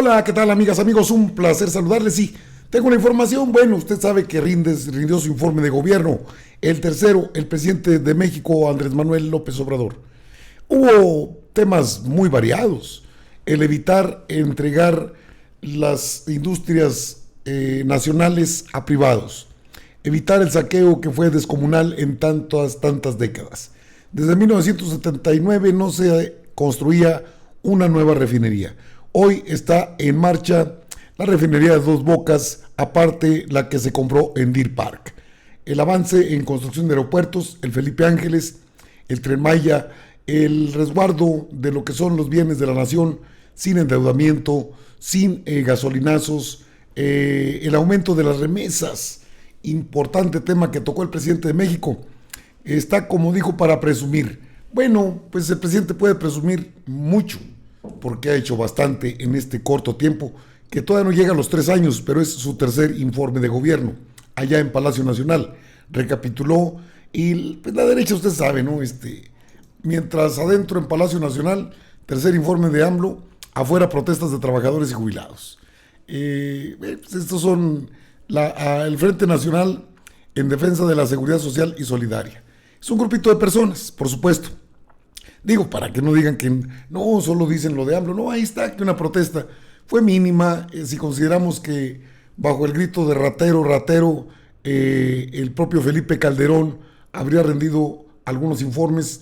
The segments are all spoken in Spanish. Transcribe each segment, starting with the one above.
Hola, ¿qué tal, amigas, amigos? Un placer saludarles. Sí, tengo una información. Bueno, usted sabe que rindió su informe de gobierno, el tercero, el presidente de México, Andrés Manuel López Obrador. Hubo temas muy variados. El evitar entregar las industrias nacionales a privados. Evitar el saqueo que fue descomunal en tantas décadas. Desde 1979 no se construía una nueva refinería. Hoy está en marcha la refinería de Dos Bocas, aparte la que se compró en Deer Park. El avance en construcción de aeropuertos, el Felipe Ángeles, el Tren Maya, el resguardo de lo que son los bienes de la nación, sin endeudamiento, sin gasolinazos, el aumento de las remesas, importante tema que tocó el presidente de México, está, como dijo, para presumir. Bueno, pues el presidente puede presumir mucho, porque ha hecho bastante en este corto tiempo, que todavía no llega a los 3 años, pero es su tercer informe de gobierno, allá en Palacio Nacional. Recapituló, y pues la derecha, usted sabe, ¿no? Mientras adentro en Palacio Nacional, tercer informe de AMLO, afuera protestas de trabajadores y jubilados. Pues estos son el Frente Nacional en Defensa de la Seguridad Social y Solidaria. Es un grupito de personas, por supuesto. Digo, para que no digan que no, solo dicen lo de AMLO. No, ahí está, que una protesta fue mínima, si consideramos que bajo el grito de ratero, ratero, el propio Felipe Calderón habría rendido algunos informes.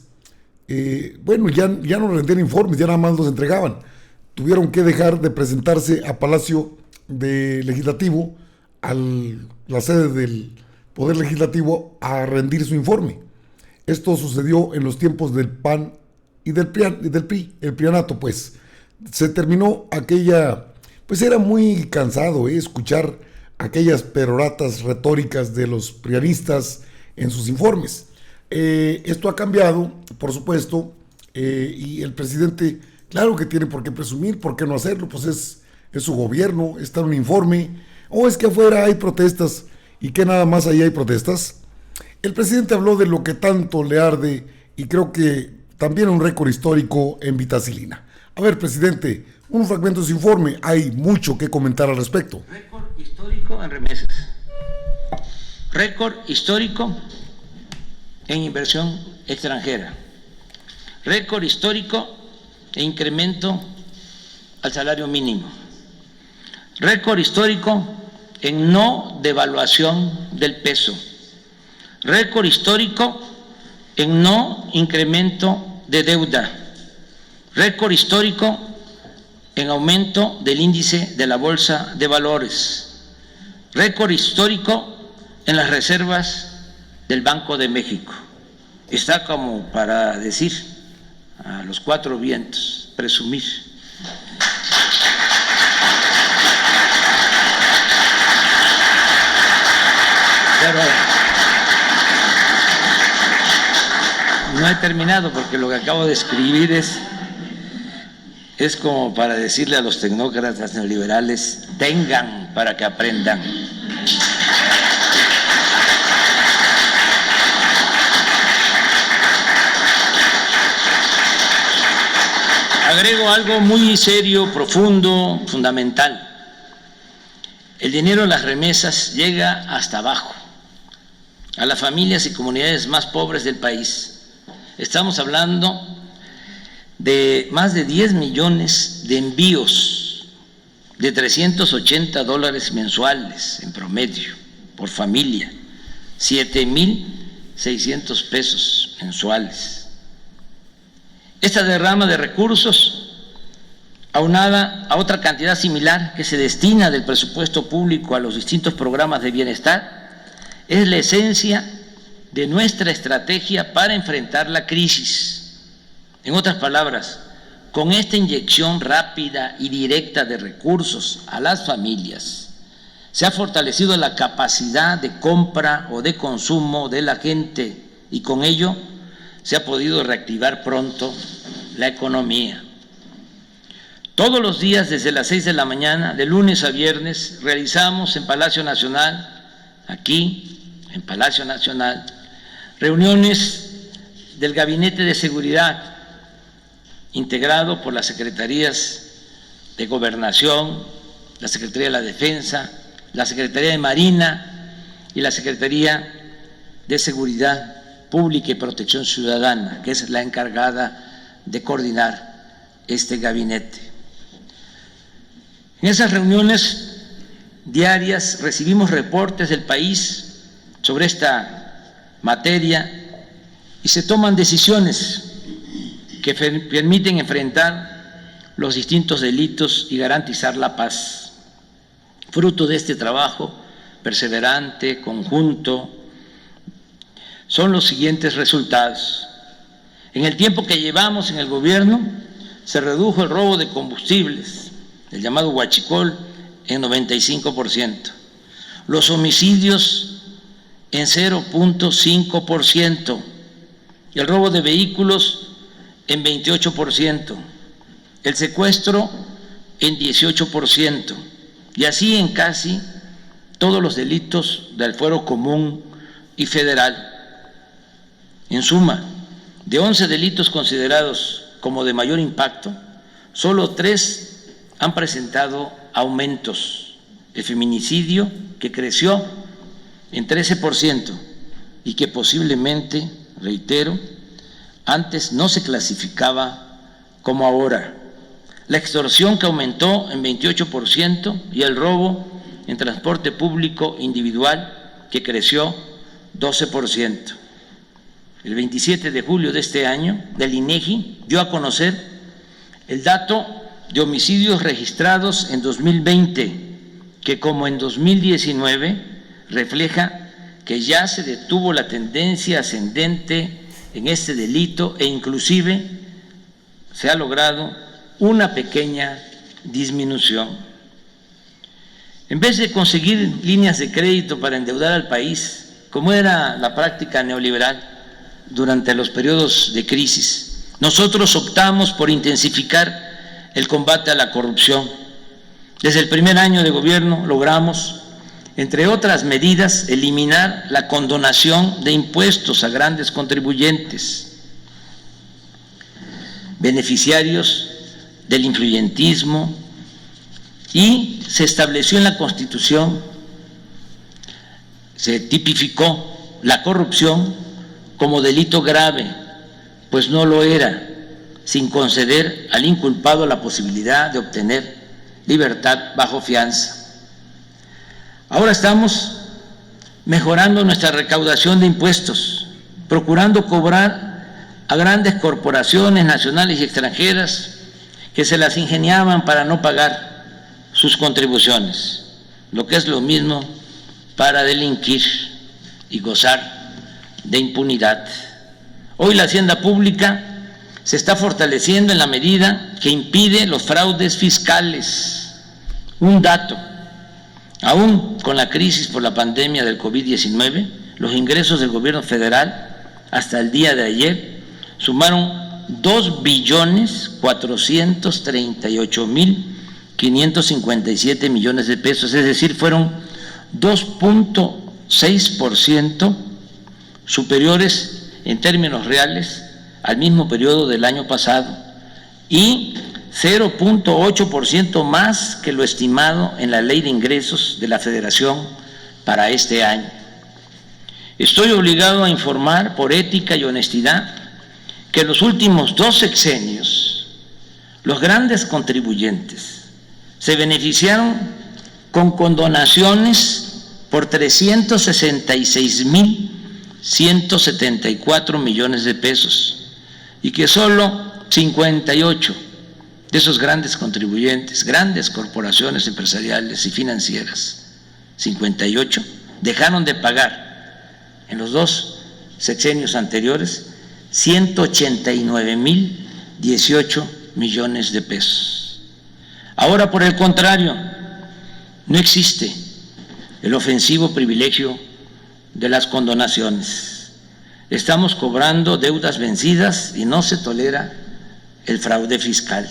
Bueno, ya no rendían informes, ya nada más los entregaban. Tuvieron que dejar de presentarse a Palacio Legislativo, a la sede del Poder Legislativo, a rendir su informe. Esto sucedió en los tiempos del PAN y del PRI, el prianato, pues. Se terminó aquella, pues era muy cansado escuchar aquellas peroratas retóricas de los prianistas en sus informes. Esto ha cambiado, por supuesto, y el presidente, claro que tiene por qué presumir, por qué no hacerlo, pues es su gobierno, está en un informe, o es que afuera hay protestas, y que nada más ahí hay protestas. El presidente habló de lo que tanto le arde, y creo que también un récord histórico en vitacilina. A ver, presidente, un fragmento de su informe, hay mucho que comentar al respecto. Récord histórico en remesas, récord histórico en inversión extranjera, récord histórico en incremento al salario mínimo, récord histórico en no devaluación del peso, récord histórico en no incremento de deuda, récord histórico en aumento del índice de la Bolsa de Valores, récord histórico en las reservas del Banco de México. Está como para decir a los 4 vientos, presumir. Pero no he terminado, porque lo que acabo de escribir es como para decirle a los tecnócratas neoliberales: tengan para que aprendan. Agrego algo muy serio, profundo, fundamental. El dinero de las remesas llega hasta abajo, a las familias y comunidades más pobres del país. Estamos hablando de más de 10 millones de envíos de $380 mensuales en promedio por familia, 7,600 pesos mensuales. Esta derrama de recursos, aunada a otra cantidad similar que se destina del presupuesto público a los distintos programas de bienestar, es la esencia de nuestra estrategia para enfrentar la crisis. En otras palabras, con esta inyección rápida y directa de recursos a las familias, se ha fortalecido la capacidad de compra o de consumo de la gente, y con ello se ha podido reactivar pronto la economía. Todos los días desde las 6 de la mañana, de lunes a viernes, realizamos en Palacio Nacional, aquí en Palacio Nacional, reuniones del Gabinete de Seguridad, integrado por las secretarías de Gobernación, la Secretaría de la Defensa, la Secretaría de Marina y la Secretaría de Seguridad Pública y Protección Ciudadana, que es la encargada de coordinar este gabinete. En esas reuniones diarias recibimos reportes del país sobre esta materia y se toman decisiones que permiten enfrentar los distintos delitos y garantizar la paz. Fruto de este trabajo perseverante, conjunto, son los siguientes resultados. En el tiempo que llevamos en el gobierno, se redujo el robo de combustibles, el llamado huachicol, en 95%. Los homicidios en 0.5%. El robo de vehículos en 28%. El secuestro en 18%. Y así en casi todos los delitos del fuero común y federal. En suma, de 11 delitos considerados como de mayor impacto, solo 3 han presentado aumentos. El feminicidio, que creció en 13% y que posiblemente, reitero, antes no se clasificaba como ahora. La extorsión, que aumentó en 28%, y el robo en transporte público individual, que creció 12%. El 27 de julio de este año, el INEGI dio a conocer el dato de homicidios registrados en 2020, que como en 2019 refleja que ya se detuvo la tendencia ascendente en este delito e inclusive se ha logrado una pequeña disminución. En vez de conseguir líneas de crédito para endeudar al país, como era la práctica neoliberal durante los periodos de crisis, nosotros optamos por intensificar el combate a la corrupción. Desde el primer año de gobierno logramos, entre otras medidas, eliminar la condonación de impuestos a grandes contribuyentes, beneficiarios del influyentismo, y se estableció en la Constitución, se tipificó la corrupción como delito grave, pues no lo era, sin conceder al inculpado la posibilidad de obtener libertad bajo fianza. Ahora estamos mejorando nuestra recaudación de impuestos, procurando cobrar a grandes corporaciones nacionales y extranjeras que se las ingeniaban para no pagar sus contribuciones, lo que es lo mismo para delinquir y gozar de impunidad. Hoy la hacienda pública se está fortaleciendo en la medida que impide los fraudes fiscales. Un dato: aún con la crisis por la pandemia del COVID-19, los ingresos del gobierno federal hasta el día de ayer sumaron 2.438.557 millones de pesos, es decir, fueron 2.6% superiores en términos reales al mismo periodo del año pasado y 0.8% más que lo estimado en la Ley de Ingresos de la Federación para este año. Estoy obligado a informar, por ética y honestidad, que en los últimos 2 sexenios los grandes contribuyentes se beneficiaron con condonaciones por 366.174 millones de pesos y que solo 58 de esos grandes contribuyentes, grandes corporaciones empresariales y financieras, 58, dejaron de pagar en los 2 sexenios anteriores 189.018 millones de pesos. Ahora, por el contrario, no existe el ofensivo privilegio de las condonaciones. Estamos cobrando deudas vencidas y no se tolera el fraude fiscal.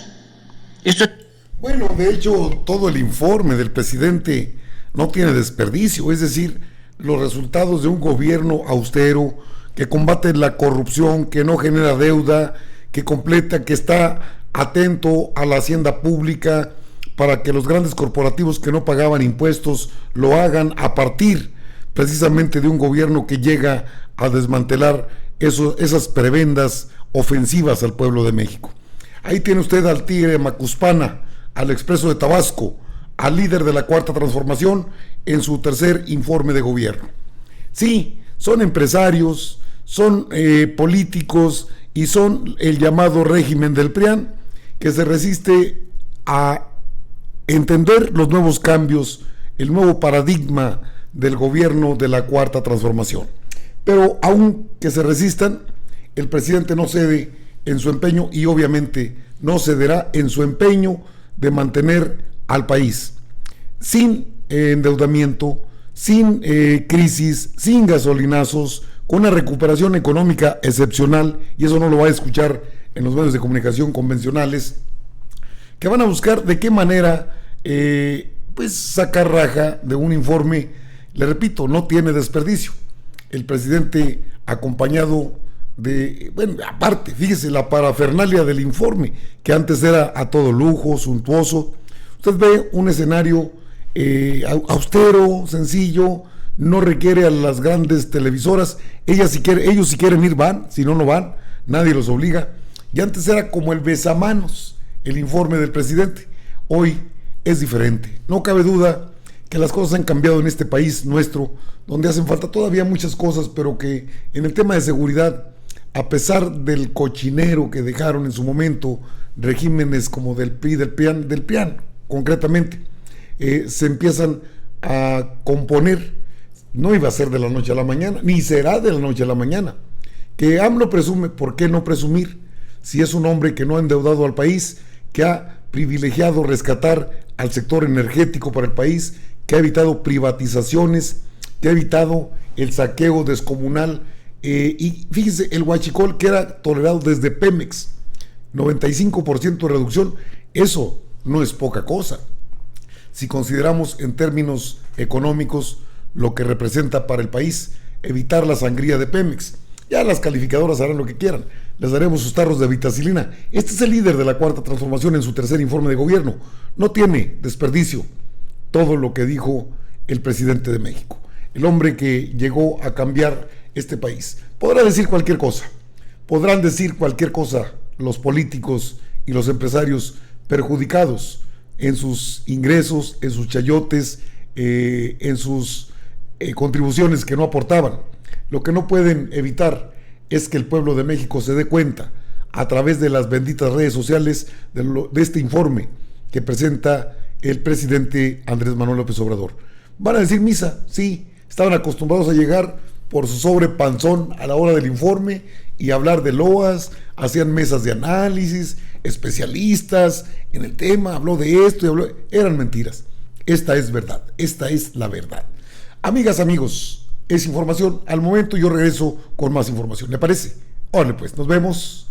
Bueno, de hecho, todo el informe del presidente no tiene desperdicio, es decir, los resultados de un gobierno austero que combate la corrupción, que no genera deuda, que completa, que está atento a la hacienda pública, para que los grandes corporativos que no pagaban impuestos lo hagan a partir precisamente de un gobierno que llega a desmantelar esas prebendas ofensivas al pueblo de México. Ahí tiene usted al tigre Macuspana, al expreso de Tabasco, al líder de la Cuarta Transformación en su tercer informe de gobierno. Sí, son empresarios, son políticos y son el llamado régimen del PRIAN, que se resiste a entender los nuevos cambios, el nuevo paradigma del gobierno de la Cuarta Transformación. Pero aunque se resistan, el presidente no cede en su empeño y obviamente no cederá en su empeño de mantener al país sin endeudamiento, sin crisis, sin gasolinazos, con una recuperación económica excepcional, y eso no lo va a escuchar en los medios de comunicación convencionales, que van a buscar de qué manera pues sacar raja de un informe. Le repito, no tiene desperdicio. El presidente acompañado de, bueno, aparte, fíjese la parafernalia del informe, que antes era a todo lujo, suntuoso. Usted ve un escenario austero, sencillo, no requiere a las grandes televisoras. Ellos si quieren ir van, si no, no van, nadie los obliga. Y antes era como el besamanos, el informe del presidente. Hoy es diferente. No cabe duda que las cosas han cambiado en este país nuestro, donde hacen falta todavía muchas cosas, pero que en el tema de seguridad, a pesar del cochinero que dejaron en su momento regímenes como del PRI, del PRIAN concretamente, se empiezan a componer. No iba a ser de la noche a la mañana, ni será de la noche a la mañana. Que AMLO presume, ¿por qué no presumir? Si es un hombre que no ha endeudado al país, que ha privilegiado rescatar al sector energético para el país, que ha evitado privatizaciones, que ha evitado el saqueo descomunal, y fíjese, el huachicol que era tolerado desde Pemex, 95% de reducción, eso no es poca cosa. Si consideramos en términos económicos lo que representa para el país evitar la sangría de Pemex. Ya las calificadoras harán lo que quieran, les daremos sus tarros de vitacilina. Este es el líder de la Cuarta Transformación en su tercer informe de gobierno. No tiene desperdicio todo lo que dijo el presidente de México, el hombre que llegó a cambiar este país. Podrá decir cualquier cosa, podrán decir cualquier cosa los políticos y los empresarios perjudicados en sus ingresos, en sus chayotes, en sus contribuciones que no aportaban. Lo que no pueden evitar es que el pueblo de México se dé cuenta a través de las benditas redes sociales de este informe que presenta el presidente Andrés Manuel López Obrador. Van a decir misa, sí, estaban acostumbrados a llegar por su sobrepanzón a la hora del informe y hablar de loas, hacían mesas de análisis, especialistas en el tema, habló de esto y eran mentiras. Esta es verdad, esta es la verdad. Amigas, amigos, es información al momento. Yo regreso con más información. ¿Le parece? Órale pues, nos vemos.